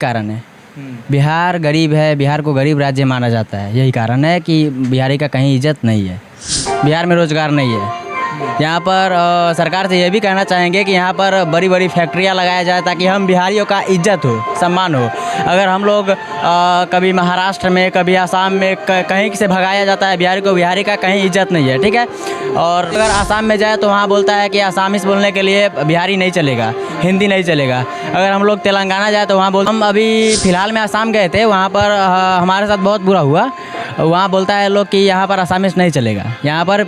कारण है। बिहार गरीब है, बिहार को गरीब राज्य माना जाता है, यही कारण है कि बिहारी का कहीं इज्जत नहीं है। बिहार में रोज़गार नहीं है। यहाँ पर सरकार से ये भी कहना चाहेंगे कि यहाँ पर बड़ी बड़ी फैक्ट्रियाँ लगाया जाए ताकि हम बिहारियों का इज्जत हो, सम्मान हो। अगर हम लोग कभी महाराष्ट्र में, कभी आसाम में कहीं से भगाया जाता है बिहारी को, बिहारी का कहीं इज्जत नहीं है, ठीक है। और अगर आसाम में जाए तो वहाँ बोलता है कि आसामीस बोलने के लिए बिहारी नहीं चलेगा, हिंदी नहीं चलेगा। अगर हम लोग तेलंगाना जाए तो वहाँ हम अभी फ़िलहाल में आसाम गए थे, वहाँ पर हमारे साथ बहुत बुरा हुआ। वहाँ बोलता है लोग कि यहाँ पर आसामीस नहीं चलेगा, यहाँ पर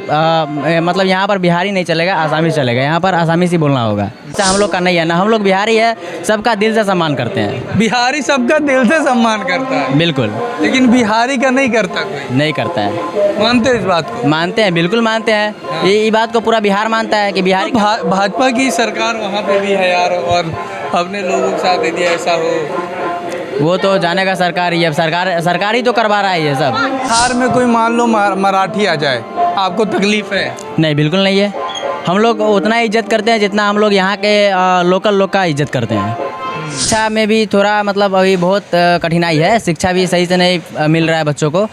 मतलब यहाँ पर बिहारी नहीं चलेगा, आसामीस चलेगा, यहाँ पर आसामीस ही बोलना होगा। ऐसा हम लोग का नहीं है ना, हम लोग बिहारी है, सबका दिल से सम्मान करते हैं। बिहारी सबका दिल से सम्मान करता है, बिल्कुल, लेकिन बिहारी का नहीं करता कोई। नहीं करता है। मानते हो इस बात को? मानते हैं, बिल्कुल मानते हैं। ये बात को पूरा बिहार मानता है कि बिहारी भाजपा की सरकार वहाँ पे भी है यार, और अपने लोगों के साथ यदि ऐसा हो, वो तो जाने का सरकार ही है। सरकार ही तो करवा रहा है ये सब। बिहार में कोई मान लो मराठी आ जाए, आपको तकलीफ है? नहीं, बिल्कुल नहीं है। हम लोग उतना ही इज्जत करते हैं जितना हम लोग यहाँ के लोकल लोग का इज्जत करते हैं। शिक्षा में भी थोड़ा मतलब अभी बहुत कठिनाई है, शिक्षा भी सही से नहीं मिल रहा है बच्चों को।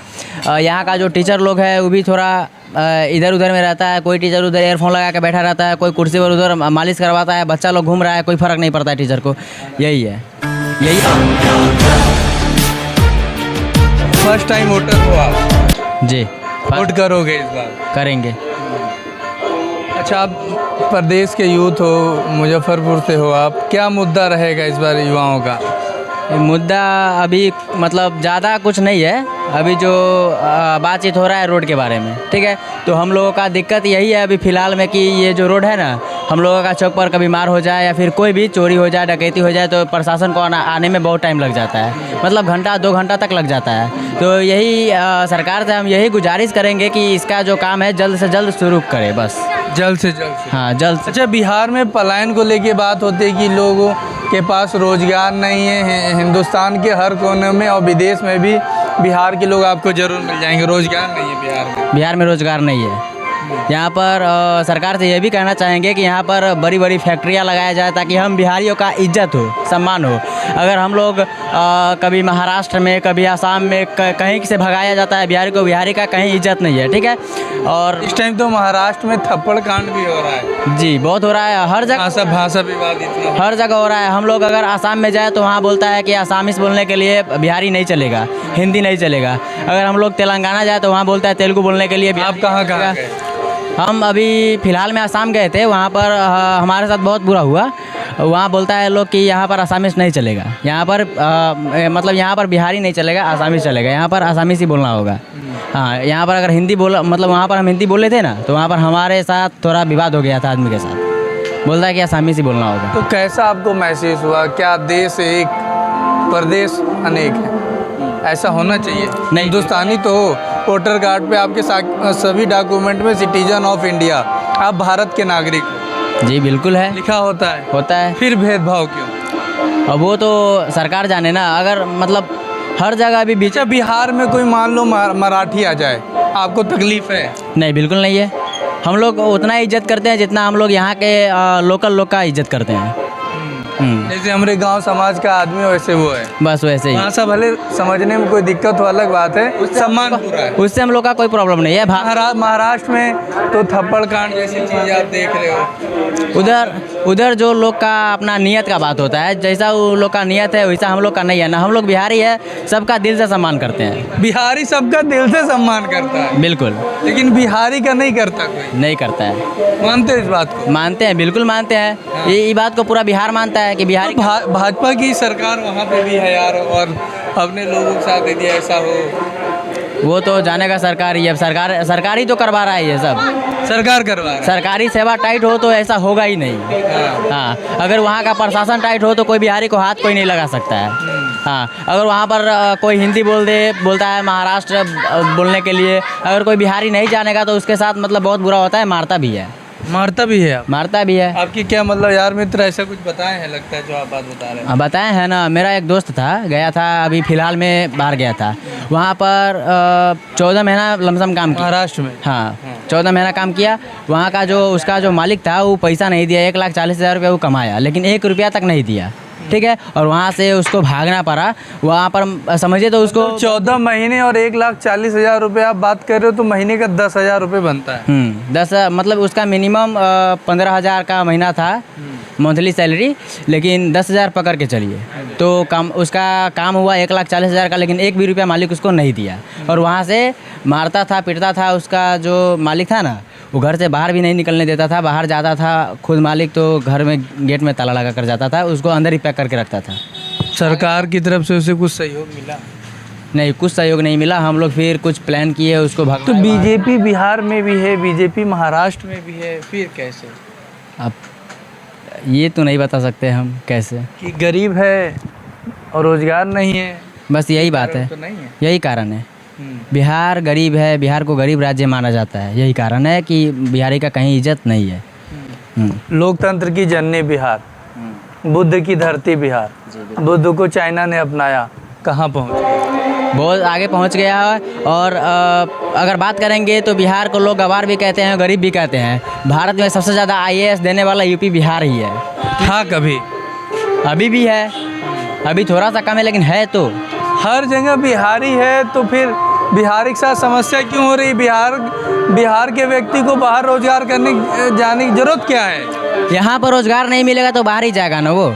यहाँ का जो टीचर लोग है वो भी थोड़ा इधर उधर में रहता है। कोई टीचर उधर एयरफोन लगा के बैठा रहता है, कोई कुर्सी पर उधर मालिश करवाता है, बच्चा लोग घूम रहा है, कोई फ़र्क नहीं पड़ता है टीचर को। यही है, यही। फर्स्ट टाइम वोटर हो आप? जी, वोट करोगे इस बार? करेंगे। अच्छा, आप प्रदेश के यूथ हो, मुजफ्फरपुर से हो आप, क्या मुद्दा रहेगा इस बार युवाओं का? मुद्दा अभी मतलब ज़्यादा कुछ नहीं है। अभी जो बातचीत हो रहा है रोड के बारे में, ठीक है। तो हम लोगों का दिक्कत यही है अभी फ़िलहाल में कि ये जो रोड है ना, हम लोगों का चौक पर कभी मार हो जाए या फिर कोई भी चोरी हो जाए, डकैती हो जाए तो प्रशासन को आने में बहुत टाइम लग जाता है, मतलब घंटा 2 घंटा तक लग जाता है। तो यही सरकार से हम यही गुजारिश करेंगे कि इसका जो काम है जल्द से जल्द शुरू करे, बस जल्द से जल्द। हाँ, जल्द। अच्छा, बिहार में पलायन को लेके बात होती है कि लोगों के पास रोजगार नहीं है। हिंदुस्तान के हर कोने में और विदेश में भी बिहार के लोग आपको ज़रूर मिल जाएंगे। रोजगार नहीं है बिहार में। बिहार में रोज़गार नहीं है। यहाँ पर सरकार से ये भी कहना चाहेंगे कि यहाँ पर बड़ी बड़ी फैक्ट्रियाँ लगाया जाए ताकि हम बिहारियों का इज्जत हो, सम्मान हो। अगर हम लोग कभी महाराष्ट्र में, कभी आसाम में कहीं से भगाया जाता है बिहारी को, बिहारी का कहीं इज्जत नहीं है, ठीक है। और इस टाइम तो महाराष्ट्र में थप्पड़ कांड भी हो रहा है। जी, बहुत हो रहा है, हर जगह भाषा विवाद इतना हर जगह हो रहा है। हम लोग अगर आसाम में जाए तो वहाँ बोलता है कि आसामीस बोलने के लिए बिहारी नहीं चलेगा, हिंदी नहीं चलेगा। अगर हम लोग तेलंगाना जाए तो वहाँ बोलता है तेलुगु बोलने के लिए। आप कहाँ गए? हम अभी फ़िलहाल में आसाम गए थे, वहाँ पर हमारे साथ बहुत बुरा हुआ। वहाँ बोलता है लोग कि यहाँ पर आसामीस नहीं चलेगा, यहाँ पर मतलब यहाँ पर बिहारी नहीं चलेगा, आसामीस चलेगा, यहाँ पर आसामीस ही बोलना होगा। हाँ, यहाँ पर अगर हिंदी मतलब वहाँ पर हम हिंदी बोले थे ना, तो वहाँ पर हमारे साथ थोड़ा विवाद हो गया था आदमी के साथ। बोलता है कि आसामीस ही बोलना होगा। तो कैसा आपको महसूस हुआ? क्या देश एक, प्रदेश अनेक है, ऐसा होना चाहिए? नहीं, हिंदुस्तानी तो हो, वोटर कार्ड पे आपके सभी डॉक्यूमेंट में सिटीजन ऑफ इंडिया, आप भारत के नागरिक हो, जी बिल्कुल है, लिखा होता है। होता है। फिर भेदभाव क्यों? अब वो तो सरकार जाने ना। अगर मतलब हर जगह अभी बीच। अच्छा, बिहार में कोई मान लो मराठी आ जाए, आपको तकलीफ है? नहीं, बिल्कुल नहीं है। हम लोग उतना ही इज्जत करते हैं जितना हम लोग यहाँ के लोकल लोग का इज्जत करते हैं। जैसे हमारे गांव समाज का आदमी वैसे वो है, बस वैसे ही। भाषा भले समझने में कोई दिक्कत हो, अलग बात है, सम्मान पूरा है, उससे हम लोग का कोई प्रॉब्लम नहीं है। महाराष्ट्र में तो थप्पड़ कांड जैसी चीज़ आप देख रहे हो। उधर जो लोग का अपना नियत का बात होता है, जैसा वो लोग का नियत है वैसा हम लोग का नहीं है ना। हम लोग बिहारी है, सबका दिल से सम्मान करते हैं। बिहारी सबका दिल से सम्मान करता है, बिल्कुल, लेकिन बिहारी का नहीं करता कोई। नहीं करता है। मानते हो इस बात को? मानते हैं, बिल्कुल मानते हैं। ये बात को पूरा बिहार मानता है कि बिहारी भाजपा की सरकार वहाँ पे भी है यार, और अपने लोगों के साथ यदि ऐसा हो, वो तो जाने का सरकार ही है। सरकार ही तो करवा रहा है ये सब। सरकार करवा रहा है। सरकारी सेवा टाइट हो तो ऐसा होगा ही नहीं। हाँ, अगर वहाँ का प्रशासन टाइट हो तो कोई बिहारी को हाथ कोई नहीं लगा सकता है। हाँ, अगर वहाँ पर कोई हिंदी बोलता है महाराष्ट्र बोलने के लिए, अगर कोई बिहारी नहीं जानेगा तो उसके साथ मतलब बहुत बुरा होता है, मारता भी है। मारता भी है? मारता भी है। आपकी क्या मतलब यार मित्र ऐसा कुछ बताए हैं, लगता है जो आप बात बता रहे हैं? बताए हैं ना। मेरा एक दोस्त था, गया था अभी फ़िलहाल में बाहर गया था, वहाँ पर 14 महीना लमसम काम किया महाराष्ट्र में। हाँ, 14 महीना काम किया। वहाँ का जो उसका जो मालिक था वो पैसा नहीं दिया, 1,40,000 रुपये वो कमाया, लेकिन 1 रुपया तक नहीं दिया। ठीक है, और वहाँ से उसको भागना पड़ा। वहाँ पर समझिए तो उसको 14 महीने और 1,40,000 रुपये आप बात कर रहे हो, तो महीने का 10,000 रुपये बनता है। 10 मतलब उसका मिनिमम 15,000 का महीना था मंथली सैलरी, लेकिन 10,000 पकड़ के चलिए तो उसका काम हुआ 1,40,000 का, लेकिन एक भी रुपया मालिक उसको नहीं दिया। और वहाँ से मारता था, पीटता था। उसका जो मालिक था ना, वो घर से बाहर भी नहीं निकलने देता था। बाहर जाता था खुद मालिक तो घर में गेट में ताला लगा कर जाता था, उसको अंदर ही पैक करके रखता था। सरकार की तरफ से उसे कुछ सहयोग मिला? नहीं, कुछ सहयोग नहीं मिला। हम लोग फिर कुछ प्लान किए उसको तो भगाए। बीजेपी बिहार में भी है, बीजेपी महाराष्ट्र में भी है, फिर कैसे? अब ये तो नहीं बता सकते हम कैसे, कि गरीब है और रोजगार नहीं है, बस यही बात है, तो नहीं है। यही कारण है। बिहार गरीब है, बिहार को गरीब राज्य माना जाता है, यही कारण है कि बिहारी का कहीं इज्जत नहीं है। लोकतंत्र की जननी बिहार, बुद्ध की धरती बिहार, बुद्ध को चाइना ने अपनाया, कहाँ पहुँच? बहुत आगे पहुंच गया है। और अगर बात करेंगे तो बिहार को लोग गवार भी कहते हैं, गरीब भी कहते हैं। भारत में सबसे ज़्यादा IAS देने वाला यूपी बिहार ही है। था कभी, अभी भी है, अभी थोड़ा सा कम है, लेकिन है तो। हर जगह बिहारी है, तो फिर बिहारी के साथ समस्या क्यों हो रही? बिहार के व्यक्ति को बाहर रोजगार करने जाने की जरूरत क्या है? यहाँ पर रोजगार नहीं मिलेगा तो बाहर ही जाएगा ना वो।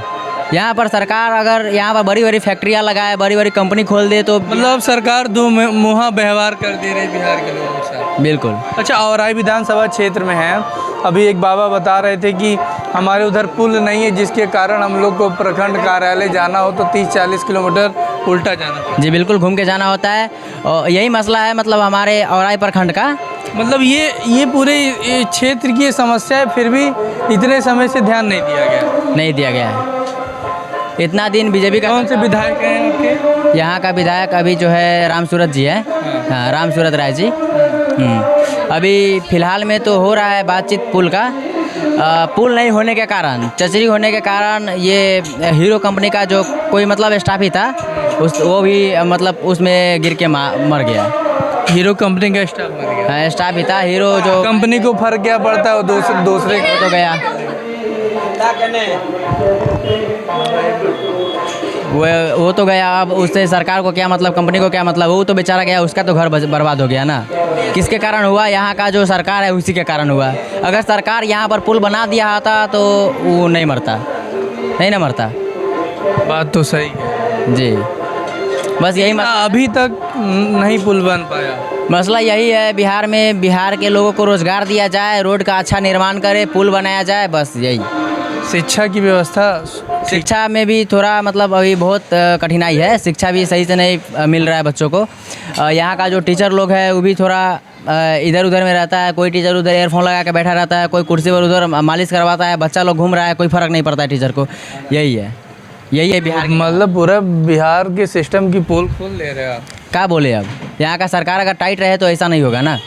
यहाँ पर सरकार अगर यहाँ पर बड़ी बड़ी फैक्ट्रियाँ लगाए, बड़ी बड़ी कंपनी खोल दे तो मतलब सरकार दो मुहा व्यवहार कर दे रही बिहार के लोगों के साथ। बिल्कुल। अच्छा, औराई विधानसभा क्षेत्र में है, अभी एक बाबा बता रहे थे कि हमारे उधर पुल नहीं है, जिसके कारण हम लोग को प्रखंड कार्यालय जाना हो तो 30-40 किलोमीटर उल्टा जाना पड़ता है। जी बिल्कुल, घूम के जाना होता है। और यही मसला है मतलब हमारे औराई प्रखंड का। मतलब ये पूरे क्षेत्र की समस्या है, फिर भी इतने समय से ध्यान नहीं दिया गया। नहीं दिया गया है। इतना दिन बीजेपी का कौन से विधायक हैं आपके? यहाँ का विधायक अभी जो है राम सूरत जी है। हाँ, राम सूरत राय जी। अभी फ़िलहाल में तो हो रहा है बातचीत पुल का। पुल नहीं होने के कारण, चचरी होने के कारण, ये हीरो कंपनी का जो कोई मतलब स्टाफ ही था वो भी मतलब उसमें गिर के मर गया। हीरो कंपनी का स्टाफ मर गया? हाँ, स्टाफ ही था। हीरो जो कंपनी को फर्क क्या पड़ता है, वो दूसरे तो गया, वो तो गया। अब उससे सरकार को क्या मतलब, कंपनी को क्या मतलब? वो तो बेचारा गया, उसका तो घर बर्बाद हो गया ना। किसके कारण हुआ? यहाँ का जो सरकार है उसी के कारण हुआ। अगर सरकार यहाँ पर पुल बना दिया होता तो वो नहीं मरता, नहीं ना मरता। बात तो सही है जी, बस यही अभी तक नहीं पुल बन पाया। मसला यही है बिहार में। बिहार के लोगों को रोज़गार दिया जाए, रोड का अच्छा निर्माण करे, पुल बनाया जाए, बस यही। शिक्षा की व्यवस्था, शिक्षा में भी थोड़ा मतलब अभी बहुत कठिनाई है। शिक्षा भी सही से नहीं मिल रहा है बच्चों को। यहाँ का जो टीचर लोग है वो भी थोड़ा इधर उधर में रहता है। कोई टीचर उधर एयरफोन लगा के बैठा रहता है, कोई कुर्सी पर उधर मालिश करवाता है, बच्चा लोग घूम रहा है, कोई फ़र्क नहीं पड़ता है टीचर को। यही है बिहार। मतलब पूरा बिहार के सिस्टम की पोल खोल ले रहे हैं आप। क्या बोले अब? यहाँ का सरकार अगर टाइट रहे तो ऐसा नहीं होगा ना।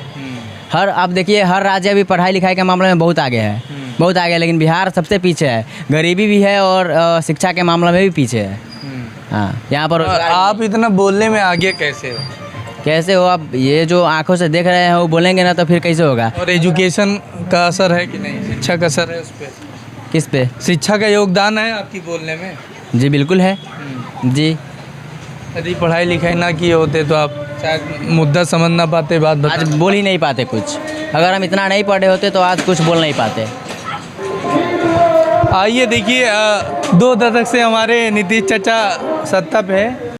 अब देखिए, हर राज्य भी पढ़ाई लिखाई के मामले में बहुत आगे है, बहुत आगे, लेकिन बिहार सबसे पीछे है। गरीबी भी है और शिक्षा के मामले में भी पीछे है। हाँ, यहाँ पर आप इतना बोलने में आगे कैसे हो? कैसे हो आप? ये जो आंखों से देख रहे हैं वो बोलेंगे ना तो फिर कैसे होगा? और एजुकेशन का असर है कि नहीं? शिक्षा का असर है उस पर? किस पे? शिक्षा का योगदान है आपकी बोलने में? जी बिल्कुल है जी। यदि पढ़ाई लिखाई ना किए होते तो आप शायद मुद्दा समझ ना पाते, बात बता। आज बोल ही नहीं पाते कुछ। अगर हम इतना नहीं पढ़े होते तो आज कुछ बोल नहीं पाते। आइए देखिए, 2 दशक से हमारे नीतीश चाचा सत्ता पे है।